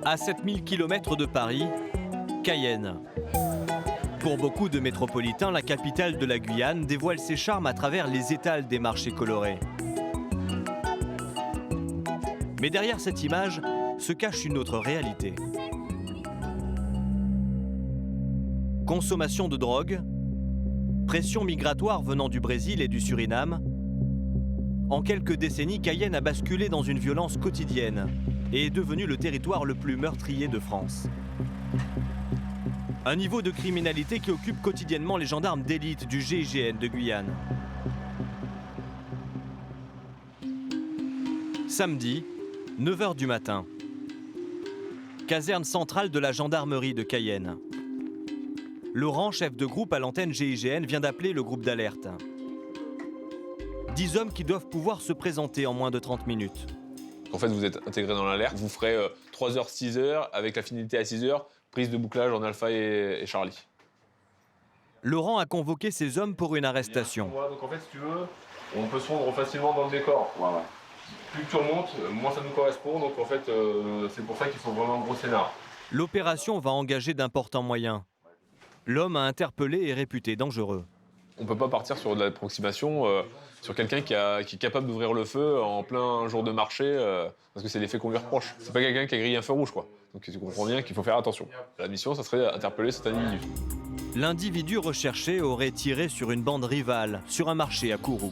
À 7000 km de Paris, Cayenne. Pour beaucoup de métropolitains, la capitale de la Guyane dévoile ses charmes à travers les étals des marchés colorés. Mais derrière cette image se cache une autre réalité. Consommation de drogue, pression migratoire venant du Brésil et du Suriname. En quelques décennies, Cayenne a basculé dans une violence quotidienne et est devenu le territoire le plus meurtrier de France. Un niveau de criminalité qui occupe quotidiennement les gendarmes d'élite du GIGN de Guyane. Samedi, 9h du matin. Caserne centrale de la gendarmerie de Cayenne. Laurent, chef de groupe à l'antenne GIGN, vient d'appeler le groupe d'alerte. 10 hommes qui doivent pouvoir se présenter en moins de 30 minutes. En fait, vous êtes intégré dans l'alerte. Vous ferez 3h, 6h, avec la finalité à 6h, prise de bouclage en Alpha et Charlie. Laurent a convoqué ces hommes pour une arrestation. Donc en fait, si tu veux, on peut se rendre facilement dans le décor. Ouais. Plus tu remontes, moins ça nous correspond. Donc en fait, c'est pour ça qu'il faut vraiment un gros scénar. L'opération va engager d'importants moyens. L'homme à interpeller est réputé dangereux. On ne peut pas partir sur de l'approximation sur quelqu'un qui est capable d'ouvrir le feu en plein jour de marché, parce que c'est l'effet qu'on lui reproche. C'est pas quelqu'un qui a grillé un feu rouge, quoi. Donc tu comprends bien qu'il faut faire attention. La mission, ça serait interpeller cet individu. L'individu recherché aurait tiré sur une bande rivale, sur un marché à Kourou.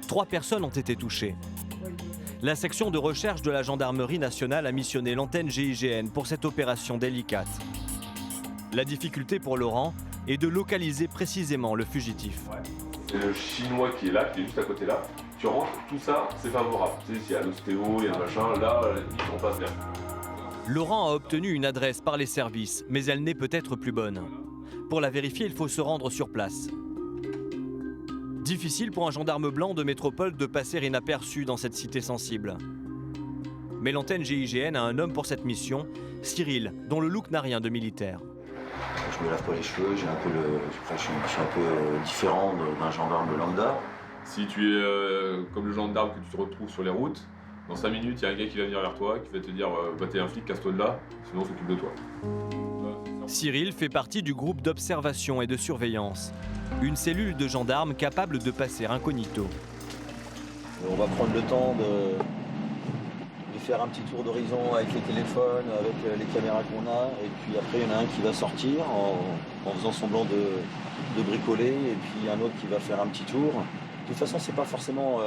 3 personnes ont été touchées. La section de recherche de la gendarmerie nationale a missionné l'antenne GIGN pour cette opération délicate. La difficulté pour Laurent est de localiser précisément le fugitif. C'est le Chinois qui est là, qui est juste à côté là. Tu rentres, tout ça, c'est favorable. Tu sais, s'il y a l'ostéo, il y a le machin, là, on passe bien. Laurent a obtenu une adresse par les services, mais elle n'est peut-être plus bonne. Pour la vérifier, il faut se rendre sur place. Difficile pour un gendarme blanc de métropole de passer inaperçu dans cette cité sensible. Mais l'antenne GIGN a un homme pour cette mission, Cyril, dont le look n'a rien de militaire. Je me lave pas les cheveux, je suis un peu différent d'un gendarme lambda. Si tu es comme le gendarme que tu te retrouves sur les routes, dans 5 minutes, il y a un gars qui va venir vers toi, qui va te dire bah, t'es un flic, casse-toi de là, sinon on s'occupe de toi. Cyril fait partie du groupe d'observation et de surveillance, une cellule de gendarmes capable de passer incognito. On va prendre le temps de faire un petit tour d'horizon avec les téléphones, avec les caméras qu'on a, et puis après il y en a un qui va sortir en faisant semblant de bricoler, et puis un autre qui va faire un petit tour. De toute façon, c'est pas forcément,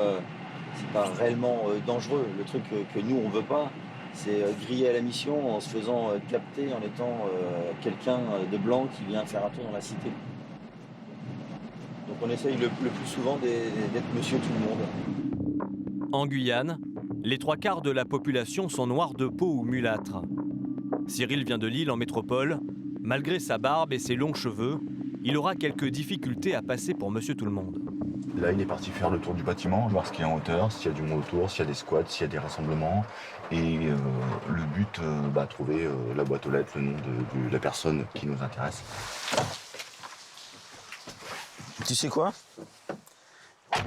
c'est pas réellement dangereux. Le truc que nous on veut pas, c'est griller à la mission en se faisant capter, en étant quelqu'un de blanc qui vient faire un tour dans la cité. Donc on essaye le plus souvent d'être monsieur tout le monde. En Guyane, les 3/4 de la population sont noirs de peau ou mulâtres. Cyril vient de Lille en métropole. Malgré sa barbe et ses longs cheveux, il aura quelques difficultés à passer pour monsieur tout le monde. Là, il est parti faire le tour du bâtiment, voir ce qu'il y a en hauteur, s'il y a du monde autour, s'il y a des squats, s'il y a des rassemblements. Et le but, trouver la boîte aux lettres, le nom de la personne qui nous intéresse. Tu sais quoi?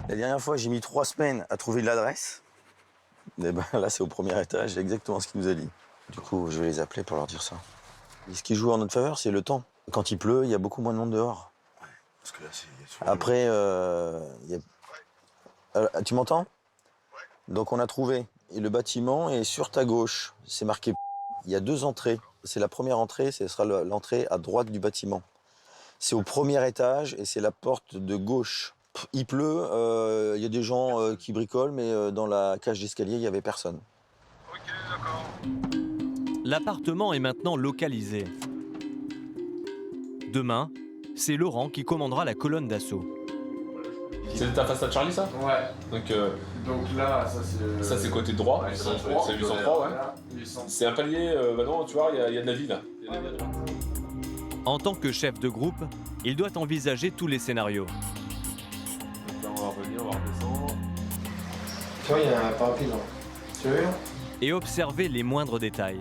La dernière fois, j'ai mis 3 semaines à trouver l'adresse. Et ben là, c'est au premier étage, c'est exactement ce qu'il nous a dit. Du coup, je vais les appeler pour leur dire ça. Et ce qui joue en notre faveur, c'est le temps. Quand il pleut, il y a beaucoup moins de monde dehors. Parce que là, après, tu m'entends? Donc on a trouvé. Et le bâtiment est sur ta gauche. C'est marqué. Il y a 2 entrées. C'est la première entrée, ce sera l'entrée à droite du bâtiment. C'est au premier étage et c'est la porte de gauche. Il pleut, il y a des gens qui bricolent, mais dans la cage d'escalier, il n'y avait personne. Ok, d'accord. L'appartement est maintenant localisé. Demain, c'est Laurent qui commandera la colonne d'assaut. C'est ta face à Charlie, ça? Ouais. Donc là, ça c'est côté droit, ouais, c'est 803, ouais. C'est un palier, non, tu vois, il y a de la vie là. En tant que chef de groupe, il doit envisager tous les scénarios. Donc là, on va revenir, on va redescendre. Tu vois, il y a un parapluie là. Tu veux? Et observer les moindres détails.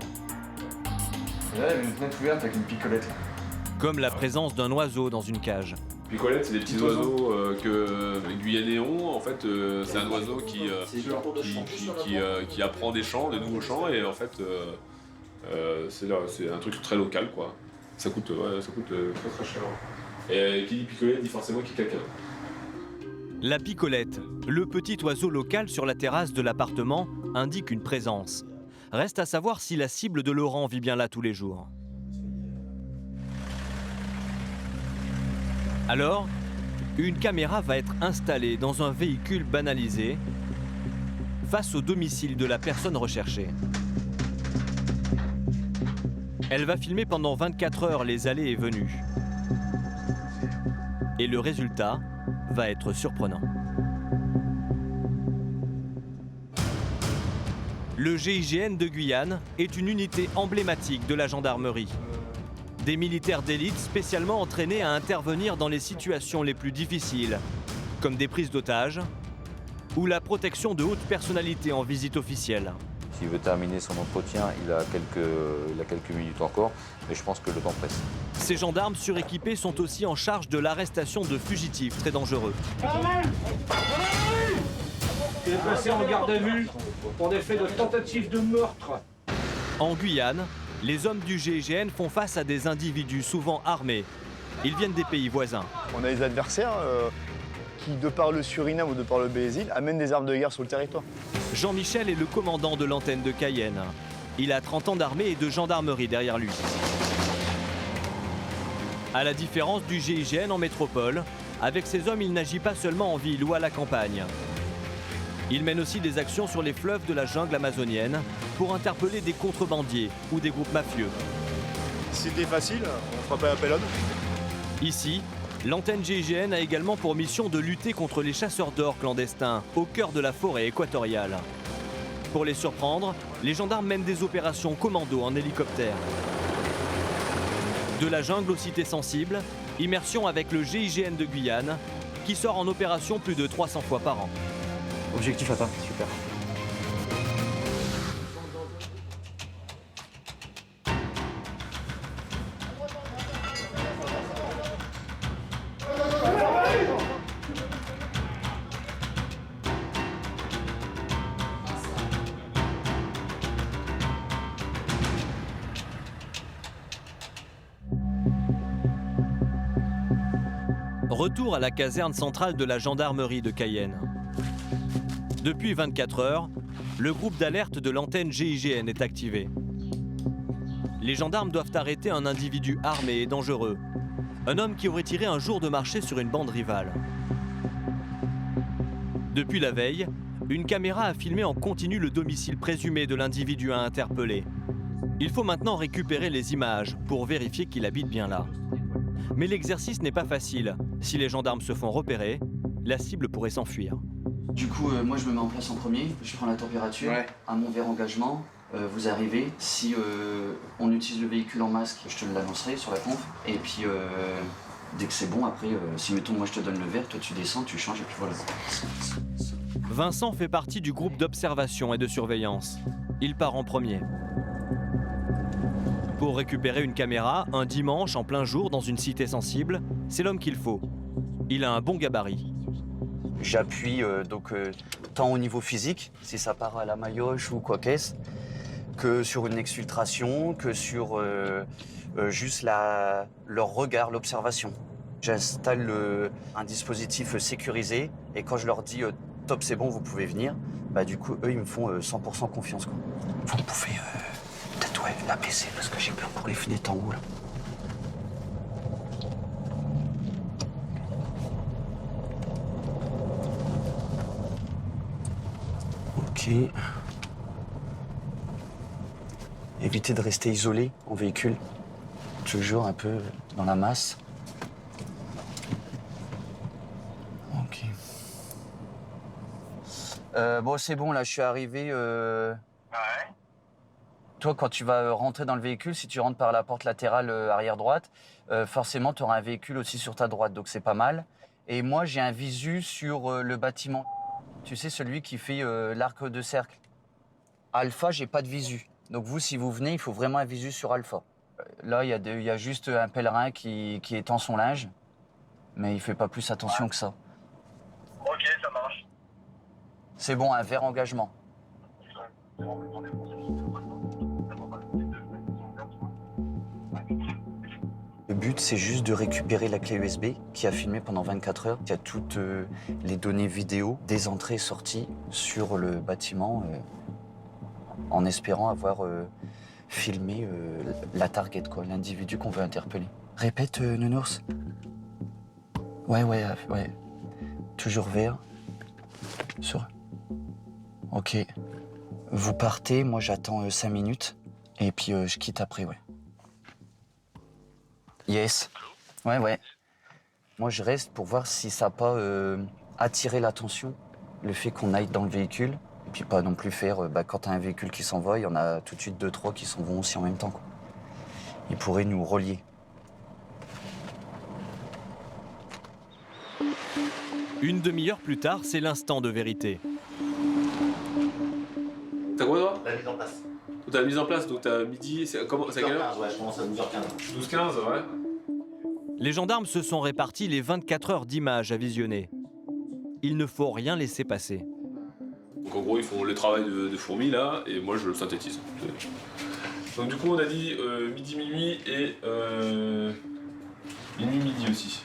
Et là, il y a une fenêtre ouverte avec une picolette là. Comme la présence d'un oiseau dans une cage. Picolette, c'est des petits oiseaux que les Guyanais ont. En fait, c'est un oiseau qui apprend des chants, des nouveaux chants, et en fait, c'est un truc très local, quoi. Ça coûte très très cher. Et qui dit picolette dit forcément qui quelqu'un. La picolette, le petit oiseau local sur la terrasse de l'appartement, indique une présence. Reste à savoir si la cible de Laurent vit bien là tous les jours. Alors, une caméra va être installée dans un véhicule banalisé face au domicile de la personne recherchée. Elle va filmer pendant 24 heures les allées et venues. Et le résultat va être surprenant. Le GIGN de Guyane est une unité emblématique de la gendarmerie. Des militaires d'élite spécialement entraînés à intervenir dans les situations les plus difficiles, comme des prises d'otages ou la protection de hautes personnalités en visite officielle. S'il veut terminer son entretien, il a quelques minutes encore, mais je pense que le temps presse. Ces gendarmes suréquipés sont aussi en charge de l'arrestation de fugitifs très dangereux. Il est placé en garde à vue pour des faits de tentative de meurtre. En Guyane, les hommes du GIGN font face à des individus souvent armés. Ils viennent des pays voisins. On a des adversaires qui, de par le Suriname ou de par le Brésil, amènent des armes de guerre sur le territoire. Jean-Michel est le commandant de l'antenne de Cayenne. Il a 30 ans d'armée et de gendarmerie derrière lui. À la différence du GIGN en métropole, avec ces hommes, il n'agit pas seulement en ville ou à la campagne. Il mène aussi des actions sur les fleuves de la jungle amazonienne pour interpeller des contrebandiers ou des groupes mafieux. Si c'était facile, on ne ferait pas appel à nous. Ici, l'antenne GIGN a également pour mission de lutter contre les chasseurs d'or clandestins au cœur de la forêt équatoriale. Pour les surprendre, les gendarmes mènent des opérations commando en hélicoptère. De la jungle aux cités sensibles, immersion avec le GIGN de Guyane, qui sort en opération plus de 300 fois par an. Objectif atteint, super. Retour à la caserne centrale de la gendarmerie de Cayenne. Depuis 24 heures, le groupe d'alerte de l'antenne GIGN est activé. Les gendarmes doivent arrêter un individu armé et dangereux. Un homme qui aurait tiré un jour de marché sur une bande rivale. Depuis la veille, une caméra a filmé en continu le domicile présumé de l'individu à interpeller. Il faut maintenant récupérer les images pour vérifier qu'il habite bien là. Mais l'exercice n'est pas facile. Si les gendarmes se font repérer, la cible pourrait s'enfuir. Du coup, moi je me mets en place en premier, je prends la température, à mon verre engagement, vous arrivez. Si on utilise le véhicule en masque, je te l'annoncerai sur la conf. Et puis dès que c'est bon, après, si mettons moi je te donne le verre, toi tu descends, tu changes et puis voilà. Vincent fait partie du groupe d'observation et de surveillance. Il part en premier. Pour récupérer une caméra, un dimanche en plein jour dans une cité sensible, c'est l'homme qu'il faut. Il a un bon gabarit. J'appuie tant au niveau physique, si ça part à la maillotche ou quoi qu'est-ce, que sur une exfiltration, que sur juste leur regard, l'observation. J'installe un dispositif sécurisé et quand je leur dis top c'est bon, vous pouvez venir, bah du coup eux ils me font 100% confiance quoi. Vous pouvez peut-être l'apaiser parce que j'ai peur pour les fenêtres en haut là. Ok. Évitez de rester isolé en véhicule. Toujours un peu dans la masse. Ok. Bon, c'est bon, là, je suis arrivé. Ouais. Toi, quand tu vas rentrer dans le véhicule, si tu rentres par la porte latérale arrière droite, forcément, tu auras un véhicule aussi sur ta droite, donc c'est pas mal. Et moi, j'ai un visu sur le bâtiment. Tu sais, celui qui fait l'arc de cercle. Alpha, j'ai pas de visu. Donc vous, si vous venez, il faut vraiment un visu sur Alpha. Là, il y a juste un pèlerin qui étend son linge. mais il fait pas plus attention que ça. Ok, ça marche. C'est bon, un vert engagement. Le but, c'est juste de récupérer la clé USB qui a filmé pendant 24 heures. Il y a toutes les données vidéo des entrées et sorties sur le bâtiment en espérant avoir filmé la target, quoi, l'individu qu'on veut interpeller. Répète, Nounours. Ouais. Toujours vert. Sur. Ok. Vous partez, moi j'attends 5 minutes. Et puis je quitte après, ouais. Yes. Ouais. Moi je reste pour voir si ça n'a pas attiré l'attention, le fait qu'on aille dans le véhicule. Et puis pas non plus faire, quand t'as un véhicule qui s'en va, il y en a tout de suite 2-3 qui s'en vont aussi en même temps, quoi. Ils pourraient nous relier. Une demi-heure plus tard, c'est l'instant de vérité. T'as quoi toi? La mise en place. T'as la mise en place, donc t'as midi, c'est à quelle heure? Ouais, je commence à 12h15. 12-15, ouais. Les gendarmes se sont répartis les 24 heures d'images à visionner. Il ne faut rien laisser passer. Donc en gros, ils font le travail de fourmi là, et moi je le synthétise. Donc du coup, on a dit midi, minuit et minuit, midi aussi.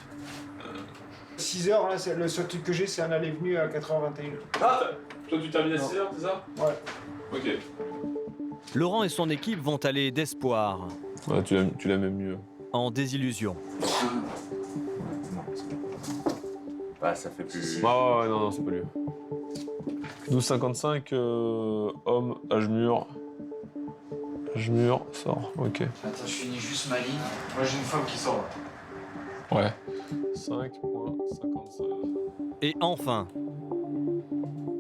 6h, là, le seul truc que j'ai, c'est un aller-venu à 4h21. Ah, toi tu termines à 6h, c'est ça? Ouais. Ok. Laurent et son équipe vont aller d'espoir Ouais, tu l'as même mieux. en désillusion. Bah, ça fait plus. Ouais, non, c'est pas lui. 12,55, homme, âge mûr. Âge mûr, sort, ok. Attends, je finis juste ma ligne. Moi, j'ai une femme qui sort, là. Ouais. 5,56. Et enfin,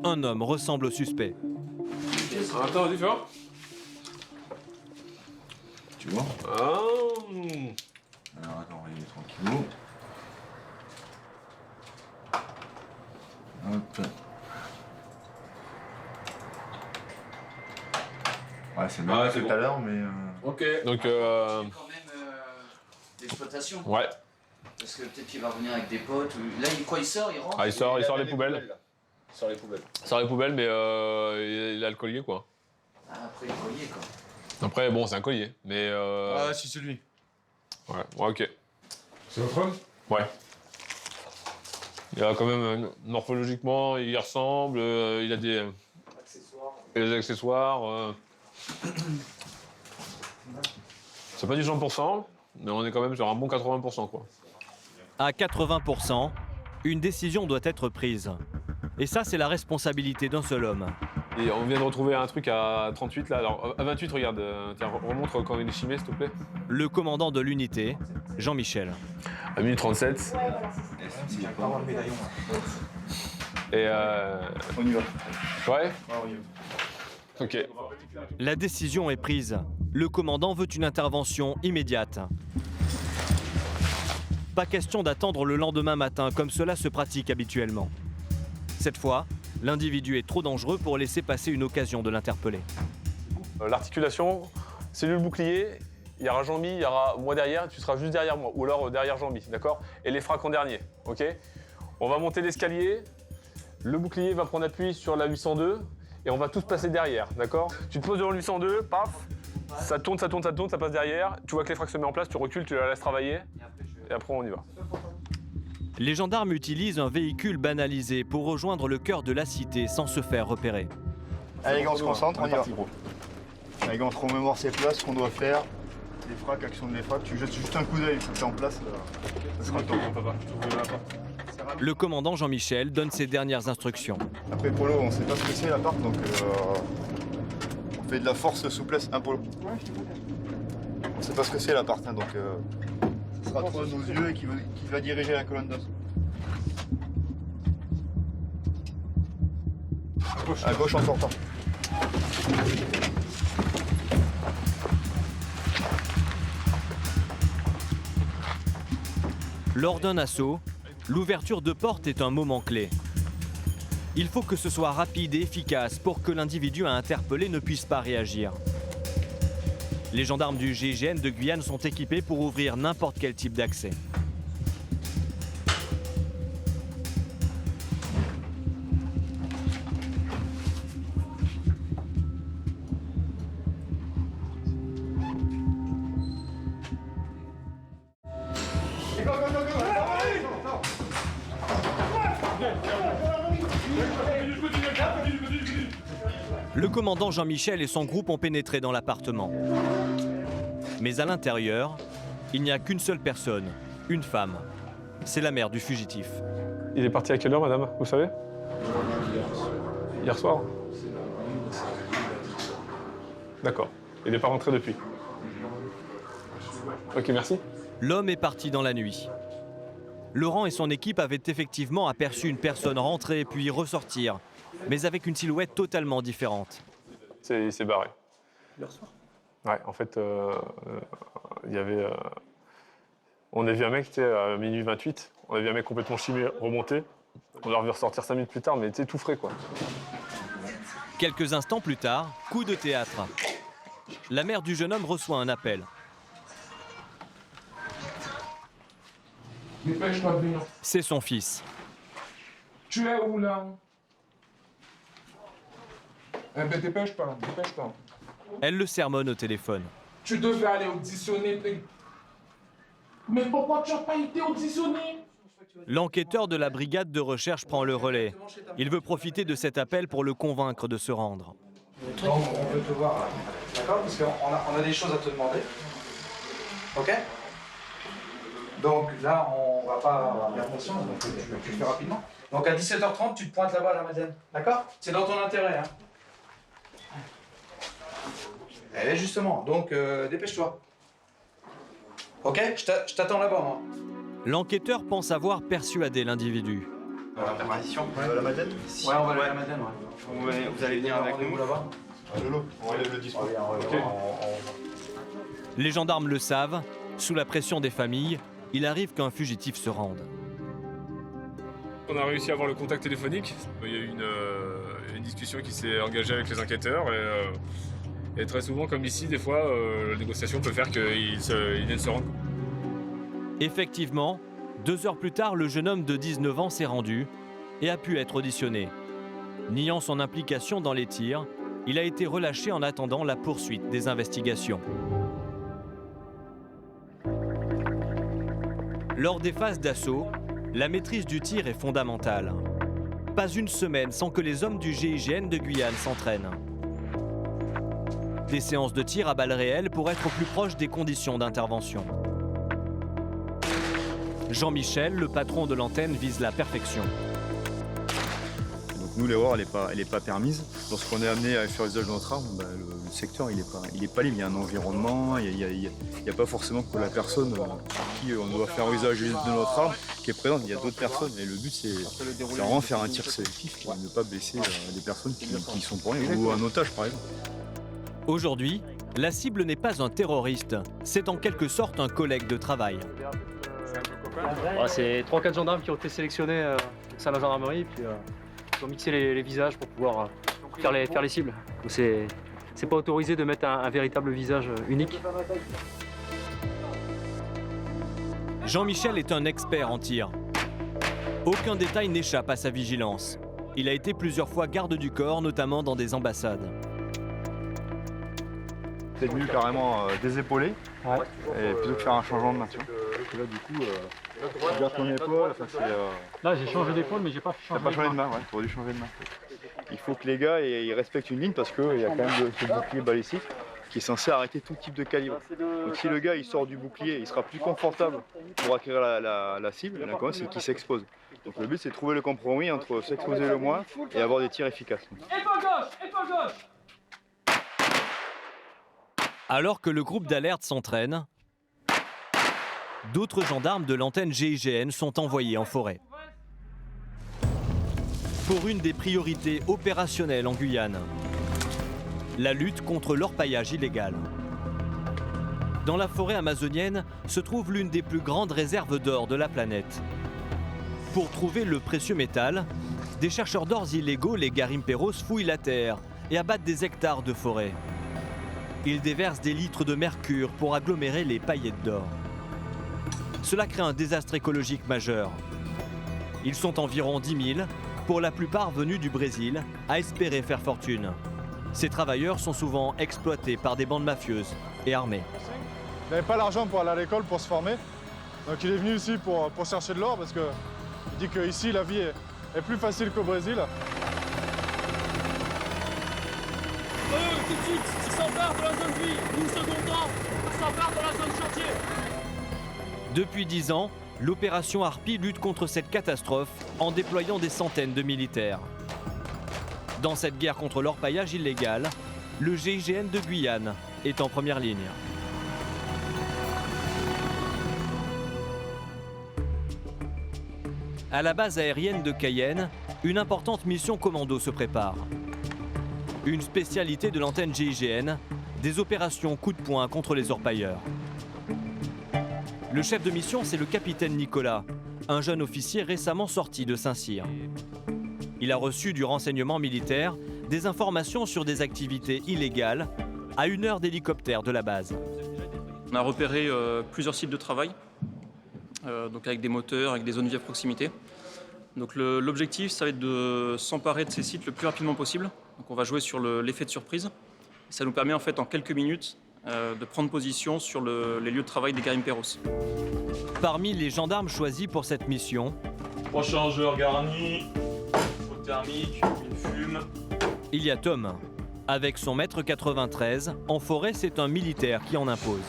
un homme ressemble au suspect. Attends, vas-y, fais voir. Tu vois? Ah. Alors attends, il est tranquillou. Hop. Ouais, c'est bien c'est tout bon. à l'heure, mais... Ok. Donc, Quand même d'exploitation. ouais. Parce que peut-être qu'il va revenir avec des potes. Là, il sort, il rentre. Ah, il sort les poubelles. Il sort les poubelles. Il sort les poubelles, mais il a le collier, quoi. Ah, après, il est collier, quoi. Après, bon, c'est un collier, mais... Ah, si, c'est lui. Ouais, ok. C'est votre homme? Ouais. Il a quand même, morphologiquement, il y ressemble, il a des accessoires. C'est pas du 100%, mais on est quand même sur un bon 80%, quoi. À 80%, une décision doit être prise. Et ça, c'est la responsabilité d'un seul homme. Et on vient de retrouver un truc à 38, là. Alors, à 28, regarde, tiens, remontre quand il est chimé, s'il te plaît. Le commandant de l'unité, Jean-Michel. À minute 37. Et On y va. ouais, Ouais, on y va. ok. La décision est prise. Le commandant veut une intervention immédiate. Pas question d'attendre le lendemain matin comme cela se pratique habituellement. Cette fois, l'individu est trop dangereux pour laisser passer une occasion de l'interpeller. L'articulation, cellule bouclier, il y aura Jean-Mi, il y aura moi derrière, tu seras juste derrière moi, ou alors derrière Jean-Mi, d'accord? Et les fracs en dernier, ok? On va monter l'escalier, le bouclier va prendre appui sur la 802, et on va tous passer derrière, d'accord? Tu te poses devant le 802, paf, ça tourne, ça passe derrière, tu vois que les fracs se mettent en place, tu recules, tu la laisses travailler, et après on y va. Les gendarmes utilisent un véhicule banalisé pour rejoindre le cœur de la cité sans se faire repérer. Allez, les gars, on se concentre, on y va. Allez, gars, on se remémore ses places, ce qu'on doit faire. Les fracs, action de les fracs. Tu jettes juste un coup d'œil, ça c'est en place. Ça sera le temps. Le commandant Jean-Michel donne ses dernières instructions. Après, Polo, on sait pas ce que c'est l'appart, donc on fait de la force souplesse, hein, Polo? On sait pas ce que c'est l'appart, hein, donc ce sera toi nos yeux et qui va diriger la colonne d'os. À gauche en sortant. Lors d'un assaut, l'ouverture de porte est un moment clé. Il faut que ce soit rapide et efficace pour que l'individu à interpeller ne puisse pas réagir. Les gendarmes du GIGN de Guyane sont équipés pour ouvrir n'importe quel type d'accès. Le commandant Jean-Michel et son groupe ont pénétré dans l'appartement. Mais à l'intérieur, il n'y a qu'une seule personne, une femme. C'est la mère du fugitif. Il est parti à quelle heure, madame, vous savez? Hier soir. D'accord. Il n'est pas rentré depuis. Ok, merci. L'homme est parti dans la nuit. Laurent et son équipe avaient effectivement aperçu une personne rentrer puis ressortir, mais avec une silhouette totalement différente. Il s'est barré. Hier soir? Ouais, en fait, il y avait... on a vu un mec, tu sais, à minuit 28, on a vu un mec complètement chimé remonter. On l'a revu ressortir 5 minutes plus tard, mais tu sais, tout frais, quoi. Quelques instants plus tard, coup de théâtre. La mère du jeune homme reçoit un appel. Dépêche-toi de venir. C'est son fils. Tu es où là? Eh ben dépêche-toi, dépêche-toi. Elle le sermonne au téléphone. Tu devais aller auditionner. Mais pourquoi tu n'as pas été auditionné? L'enquêteur de la brigade de recherche prend le relais. Il veut profiter de cet appel pour le convaincre de se rendre. On veut te voir, d'accord? Parce qu'on a des choses à te demander. Ok? Donc là, on va pas bien conscience, donc tu le fais rapidement. Donc à 17h30, tu te pointes là-bas à la Madeleine, d'accord? C'est dans ton intérêt, hein? Eh justement, donc dépêche-toi. Ok? Je t'attends là-bas, moi. L'enquêteur pense avoir persuadé l'individu. La permission? La Madeleine? Ouais, on va aller à la Madeleine, ouais. Vous allez venir avec nous là-bas? Lolo, on relève le discours. Les gendarmes le savent. Sous la pression des familles, il arrive qu'un fugitif se rende. On a réussi à avoir le contact téléphonique. Il y a eu une discussion qui s'est engagée avec les enquêteurs. Et très souvent, comme ici, des fois, la négociation peut faire qu'ils viennent se rendre. Effectivement, 2 heures plus tard, le jeune homme de 19 ans s'est rendu et a pu être auditionné. Niant son implication dans les tirs, il a été relâché en attendant la poursuite des investigations. Lors des phases d'assaut, la maîtrise du tir est fondamentale. Pas une semaine sans que les hommes du GIGN de Guyane s'entraînent. Des séances de tir à balles réelles pour être au plus proche des conditions d'intervention. Jean-Michel, le patron de l'antenne, vise la perfection. Donc nous, l'erreur, elle n'est pas permise. Lorsqu'on est amené à faire usage de notre arme, le secteur, il est pas libre. Il y a un environnement, il n'y a pas forcément que la personne sur qui on doit faire usage de notre arme qui est présente. Il y a d'autres personnes. Et le but, c'est vraiment faire un tir sélectif et ne pas blesser des personnes qui sont pour rien, ou un otage, par exemple. Aujourd'hui, la cible n'est pas un terroriste, c'est en quelque sorte un collègue de travail. C'est 3-4 gendarmes qui ont été sélectionnés au sein de la gendarmerie, puis ils ont mixé les visages pour pouvoir faire les cibles. C'est pas autorisé de mettre un véritable visage unique. Jean-Michel est un expert en tir. Aucun détail n'échappe à sa vigilance. Il a été plusieurs fois garde du corps, notamment dans des ambassades. C'est venu carrément désépauler, et plutôt que faire un changement de main. Et là, du coup, tu gardes ton épaule. Là, j'ai changé d'épaule, mais j'ai pas changé de main. T'as pas changé de main, ouais, tu aurais dû changer de main. Il faut que les gars ils respectent une ligne parce qu'il y a quand même ce bouclier balistique qui est censé arrêter tout type de calibre. Donc si le gars il sort du bouclier, il sera plus confortable pour acquérir la cible, c'est qu'il s'expose. Donc le but c'est de trouver le compromis entre s'exposer le moins et avoir des tirs efficaces. Gauche. Alors que le groupe d'alerte s'entraîne, d'autres gendarmes de l'antenne GIGN sont envoyés en forêt. Pour une des priorités opérationnelles en Guyane, la lutte contre l'orpaillage illégal. Dans la forêt amazonienne se trouve l'une des plus grandes réserves d'or de la planète. Pour trouver le précieux métal, des chercheurs d'or illégaux, les garimperos, fouillent la terre et abattent des hectares de forêt. Ils déversent des litres de mercure pour agglomérer les paillettes d'or. Cela crée un désastre écologique majeur. Ils sont environ 10 000, pour la plupart venus du Brésil, à espérer faire fortune. Ces travailleurs sont souvent exploités par des bandes mafieuses et armées. Il n'avait pas l'argent pour aller à l'école, pour se former. Donc il est venu ici pour chercher de l'or parce qu'il dit qu'ici la vie est plus facile qu'au Brésil. tout de suite, il s'empare de la zone vie. Nous, secondant, il s'empare de la zone chantier. Depuis 10 ans, l'opération Harpie lutte contre cette catastrophe en déployant des centaines de militaires. Dans cette guerre contre l'orpaillage illégal, le GIGN de Guyane est en première ligne. À la base aérienne de Cayenne, une importante mission commando se prépare. Une spécialité de l'antenne GIGN, des opérations coup de poing contre les orpailleurs. Le chef de mission, c'est le capitaine Nicolas, un jeune officier récemment sorti de Saint-Cyr. Il a reçu du renseignement militaire des informations sur des activités illégales à 1 heure d'hélicoptère de la base. On a repéré plusieurs sites de travail, donc avec des moteurs, avec des zones vives à proximité. Donc l'objectif, ça va être de s'emparer de ces sites le plus rapidement possible. Donc on va jouer sur l'effet de surprise. Ça nous permet en fait en quelques minutes de prendre position sur les lieux de travail des Garimperos. Parmi les gendarmes choisis pour cette mission, 3 chargeurs garnis, faux thermique, une fume. Il y a Tom. Avec son mètre 93, en forêt, c'est un militaire qui en impose.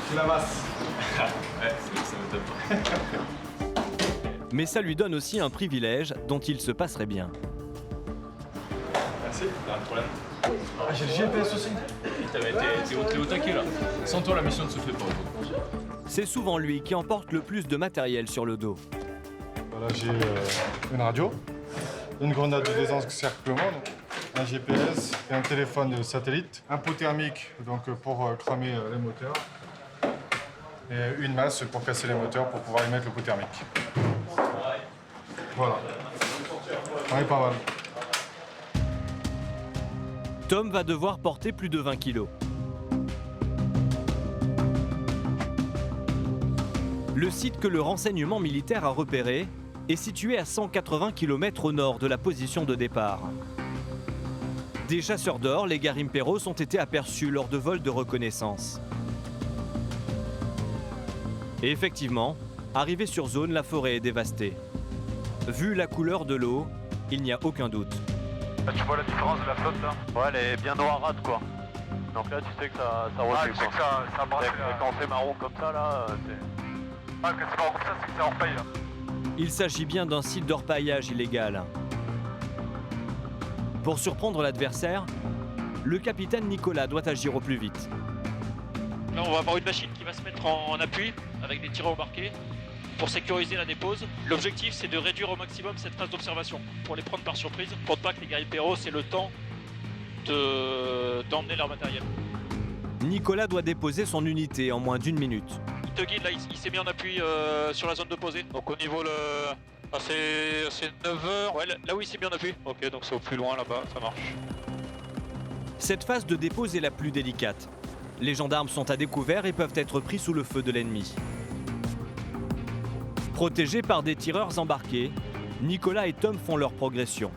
C'est la masse. Ouais, ça m'étonne pas. Mais ça lui donne aussi un privilège dont il se passerait bien. Merci, pas de problème. Ah, j'ai le GPS aussi. T'es au taquet là. Sans toi, la mission ne se fait pas. C'est souvent lui qui emporte le plus de matériel sur le dos. Voilà, j'ai une radio, une grenade de désencerclement, un GPS et un téléphone de satellite, un pot thermique donc pour cramer les moteurs et une masse pour casser les moteurs pour pouvoir émettre le pot thermique. Voilà. On est pas mal. Tom va devoir porter plus de 20 kilos. Le site que le renseignement militaire a repéré est situé à 180 km au nord de la position de départ. Des chasseurs d'or, les Garimperos, ont été aperçus lors de vols de reconnaissance. Et effectivement, arrivé sur zone, la forêt est dévastée. Vu la couleur de l'eau, il n'y a aucun doute. Là, tu vois la différence de la flotte là? Ouais, elle est bien noirâtre quoi. Donc là, tu sais que ça recule. Tu sais que ça brasse. Et quand on fait marron comme ça là, c'est... Ah, quand c'est marron comme ça, c'est que c'est orpaille là. Il s'agit bien d'un site d'orpaillage illégal. Pour surprendre l'adversaire, le capitaine Nicolas doit agir au plus vite. Là, on va avoir une machine qui va se mettre en appui avec des tireurs embarqués pour sécuriser la dépose. L'objectif, c'est de réduire au maximum cette phase d'observation pour les prendre par surprise, pour ne pas que les Garimperos aient le temps d'emmener leur matériel. Nicolas doit déposer son unité en moins d'1 minute. Il te guide, là, il s'est mis en appui sur la zone de posée. Donc au niveau, c'est 9h, ouais, là où il s'est mis en appui. Ok, donc c'est au plus loin là-bas, ça marche. Cette phase de dépose est la plus délicate. Les gendarmes sont à découvert et peuvent être pris sous le feu de l'ennemi. Protégés par des tireurs embarqués, Nicolas et Tom font leur progression.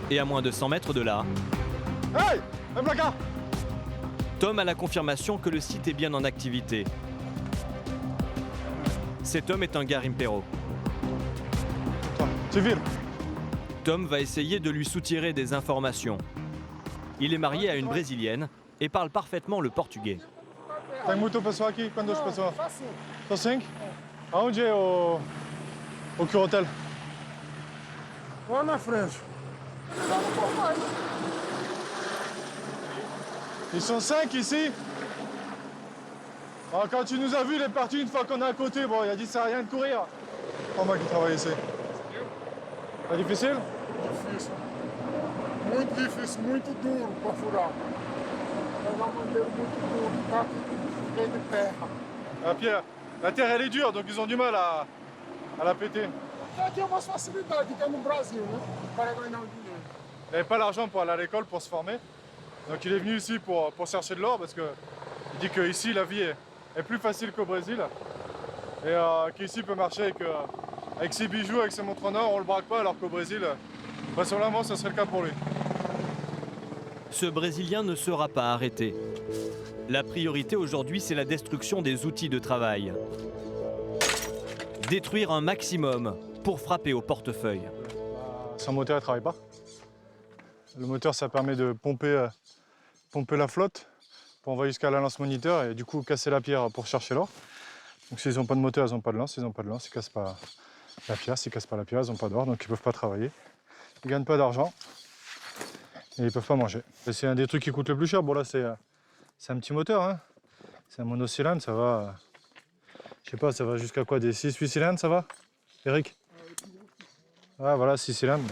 Et à moins de 100 mètres de là, hey, un placard. Tom a la confirmation que le site est bien en activité. Cet homme est un Garimpero. Civil. Tom va essayer de lui soutirer des informations. Il est marié à une Brésilienne et parle parfaitement le portugais. Tem muito pessoal aqui? Quantas pessoas? Só 5? Aonde é o Curotel? Lá na frente. Ils sont 5 ici. Alors, quand tu nous as vus, il est parti une fois qu'on est à côté. Bon, il a dit ça sert à rien de courir. Pas moi qui travaille ici. C'est difficile? Difícil. Muito difícil, muito duro para furar. É um madeiro muito duro, tá cheio de terra. Ah, Pierre, la terre elle est dure, donc ils ont du mal à la péter. Aqui é mais facilidade que é no Brasil, né? Para ganhar o dinheiro. Il n'avait pas l'argent pour aller à l'école, pour se former. Donc il est venu ici pour chercher de l'or parce qu'il dit qu'ici la vie est plus facile qu'au Brésil. Et qu'ici il peut marcher avec ses bijoux, avec ses montres en or, on le braque pas, alors qu'au Brésil, vraisemblablement ce serait le cas pour lui. Ce Brésilien ne sera pas arrêté. La priorité aujourd'hui, c'est la destruction des outils de travail. Détruire un maximum pour frapper au portefeuille. Son moteur ne travaille pas. Le moteur, ça permet de pomper la flotte pour envoyer jusqu'à la lance moniteur et du coup casser la pierre pour chercher l'or. Donc s'ils n'ont pas de moteur, ils n'ont pas de lance. S'ils n'ont pas de lance, ils ne cassent pas la pierre. S'ils ne cassent pas la pierre, ils n'ont pas d'or, donc ils ne peuvent pas travailler. Ils ne gagnent pas d'argent et ils ne peuvent pas manger. Et c'est un des trucs qui coûte le plus cher. Bon là, c'est un petit moteur, hein. C'est un monocylindre, ça va... Je sais pas, ça va jusqu'à quoi, des 6-8 cylindres, ça va, Eric? Ouais, voilà, 6 cylindres.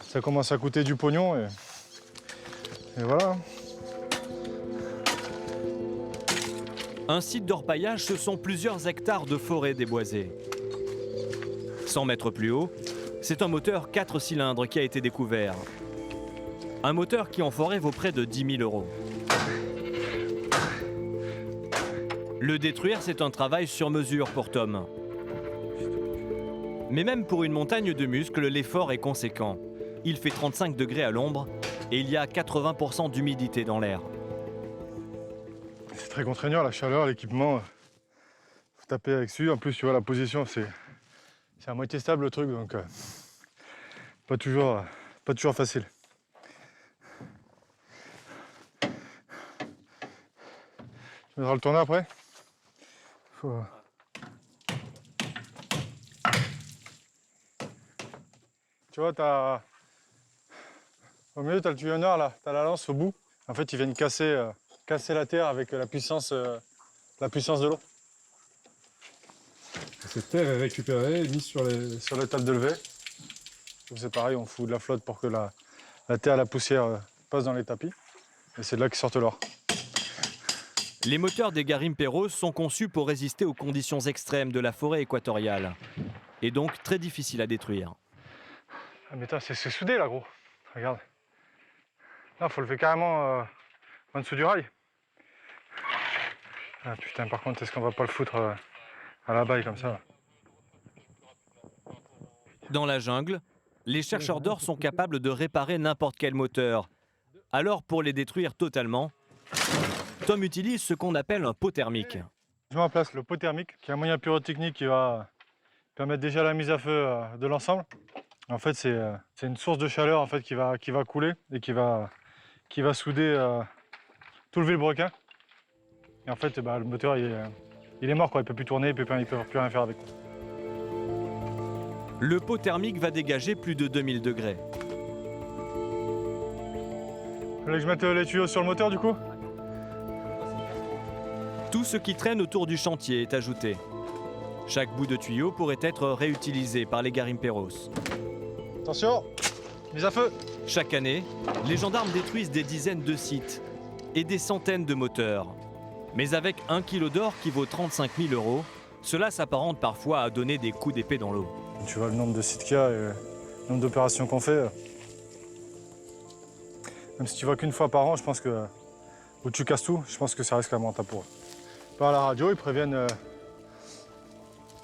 Ça commence à coûter du pognon et voilà. Un site d'orpaillage, ce sont plusieurs hectares de forêt déboisée. 100 mètres plus haut, c'est un moteur 4 cylindres qui a été découvert. Un moteur qui en forêt vaut près de 10 000 €. Le détruire, c'est un travail sur mesure pour Tom. Mais même pour une montagne de muscles, l'effort est conséquent. Il fait 35 degrés à l'ombre et il y a 80% d'humidité dans l'air. C'est très contraignant, la chaleur, l'équipement. Faut taper avec dessus. En plus, tu vois, la position, c'est à moitié stable le truc, donc pas toujours facile. Tu voudras le tourner après? Tu vois, au milieu, tu as le tuyonneur là, tu as la lance au bout. En fait, ils viennent casser la terre avec la puissance de l'eau. Cette terre est récupérée et mise sur les tables de levée. C'est pareil, on fout de la flotte pour que la terre et la poussière passent dans les tapis. Et c'est de là qu'ils sortent l'or. Les moteurs des Garimperos sont conçus pour résister aux conditions extrêmes de la forêt équatoriale. Et donc très difficiles à détruire. Ah mais c'est soudé là, gros. Regarde. Là, faut le faire carrément en dessous du rail. Ah putain, par contre, est-ce qu'on va pas le foutre à la baille comme ça là? Dans la jungle, les chercheurs d'or sont capables de réparer n'importe quel moteur. Alors, pour les détruire totalement, Tom utilise ce qu'on appelle un pot thermique. Je mets en place le pot thermique, qui est un moyen pyrotechnique qui va permettre déjà la mise à feu de l'ensemble. En fait, c'est une source de chaleur en fait, qui va couler et qui va souder tout le vilebrequin. Et en fait, le moteur, il est mort, quoi. Il ne peut plus tourner, il ne peut plus rien faire avec. Le pot thermique va dégager plus de 2000 degrés. Vous voulez que je mette les tuyaux sur le moteur, du coup? Tout ce qui traîne autour du chantier est ajouté. Chaque bout de tuyau pourrait être réutilisé par les Garimperos. Attention, mise à feu. Chaque année, les gendarmes détruisent des dizaines de sites et des centaines de moteurs. Mais avec 1 kilo d'or qui vaut 35 000 €, cela s'apparente parfois à donner des coups d'épée dans l'eau. Tu vois le nombre de sites qu'il y a et le nombre d'opérations qu'on fait. Même si tu vois qu'une fois par an, je pense que où tu casses tout, je pense que ça reste quand même rentable pour eux. Par la radio, ils préviennent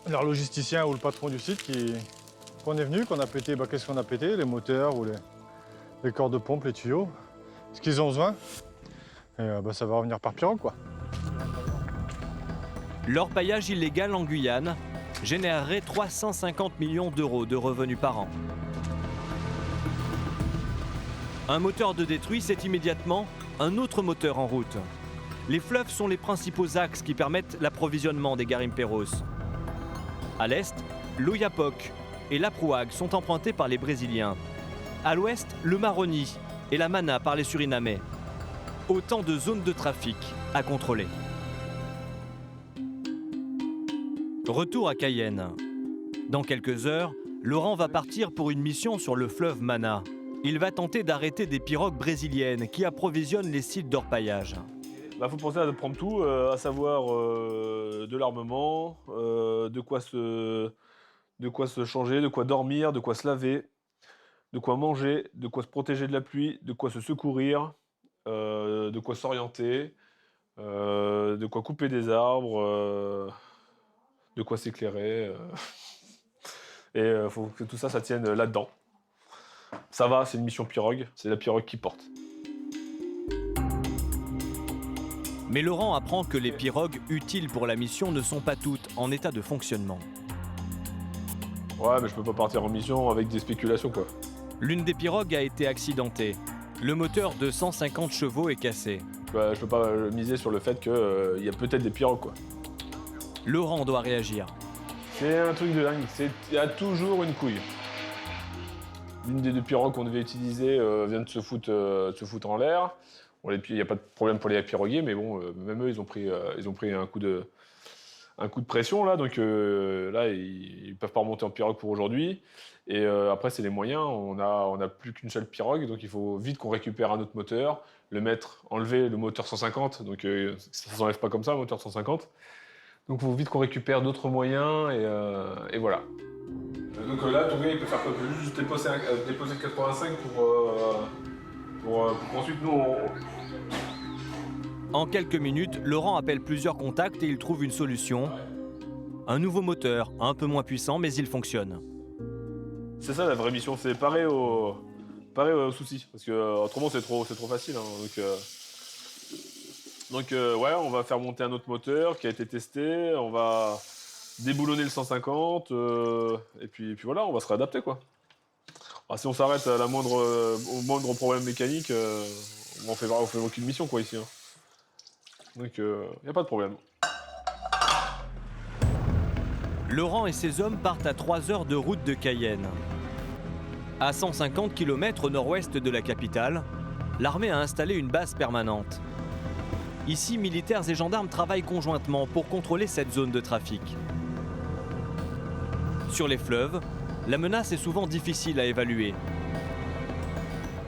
leur logisticien ou le patron du site qu'on est venu, qu'on a pété, qu'est-ce qu'on a pété, les moteurs ou les corps de pompe, les tuyaux, ce qu'ils ont besoin. Et ça va revenir par pirogue, quoi. L'orpaillage illégal en Guyane générerait 350 millions d'euros de revenus par an. Un moteur de détruit, c'est immédiatement un autre moteur en route. Les fleuves sont les principaux axes qui permettent l'approvisionnement des Garimperos. À l'est, l'Oyapock et l'Aprouag sont empruntés par les Brésiliens. À l'ouest, le Maroni et la Mana par les Surinamais. Autant de zones de trafic à contrôler. Retour à Cayenne. Dans quelques heures, Laurent va partir pour une mission sur le fleuve Mana. Il va tenter d'arrêter des pirogues brésiliennes qui approvisionnent les sites d'orpaillage. Faut penser à prendre tout, à savoir de l'armement, de quoi se changer, de quoi dormir, de quoi se laver, de quoi manger, de quoi se protéger de la pluie, de quoi se secourir, de quoi s'orienter, de quoi couper des arbres, de quoi s'éclairer. Et il faut que tout ça, ça tienne là-dedans. Ça va, c'est une mission pirogue, c'est la pirogue qui porte. Mais Laurent apprend que les pirogues utiles pour la mission ne sont pas toutes en état de fonctionnement. Ouais, mais je peux pas partir en mission avec des spéculations, quoi. L'une des pirogues a été accidentée. Le moteur de 150 chevaux est cassé. Je peux pas miser sur le fait qu'il y a peut-être des pirogues, quoi. Laurent doit réagir. C'est un truc de dingue, il y a toujours une couille. L'une des deux pirogues qu'on devait utiliser vient de se foutre en l'air. Bon, il n'y a pas de problème pour les piroguiers, mais bon, même eux, ils ont pris un coup de pression, là. Donc là, ils ne peuvent pas remonter en pirogue pour aujourd'hui. Et après, c'est les moyens. On a plus qu'une seule pirogue, donc il faut vite qu'on récupère un autre moteur, enlever le moteur 150. Donc ça ne s'enlève pas comme ça, le moteur 150. Donc il faut vite qu'on récupère d'autres moyens, et voilà. Donc là, ton gars, il peut faire quoi? Il peut juste déposer 85 pour qu'ensuite nous, En quelques minutes, Laurent appelle plusieurs contacts et il trouve une solution. Un nouveau moteur, un peu moins puissant, mais il fonctionne. C'est ça la vraie mission, c'est parer aux soucis. Parce que autrement, c'est trop facile. Hein. Donc ouais, on va faire monter un autre moteur qui a été testé, on va déboulonner le 150, et puis voilà, on va se réadapter, quoi. Alors, si on s'arrête au moindre problème mécanique, on fait aucune mission, quoi, ici. Hein. Donc il n'y a pas de problème. Laurent et ses hommes partent à 3 heures de route de Cayenne. À 150 km au nord-ouest de la capitale, l'armée a installé une base permanente. Ici, militaires et gendarmes travaillent conjointement pour contrôler cette zone de trafic. Sur les fleuves, la menace est souvent difficile à évaluer.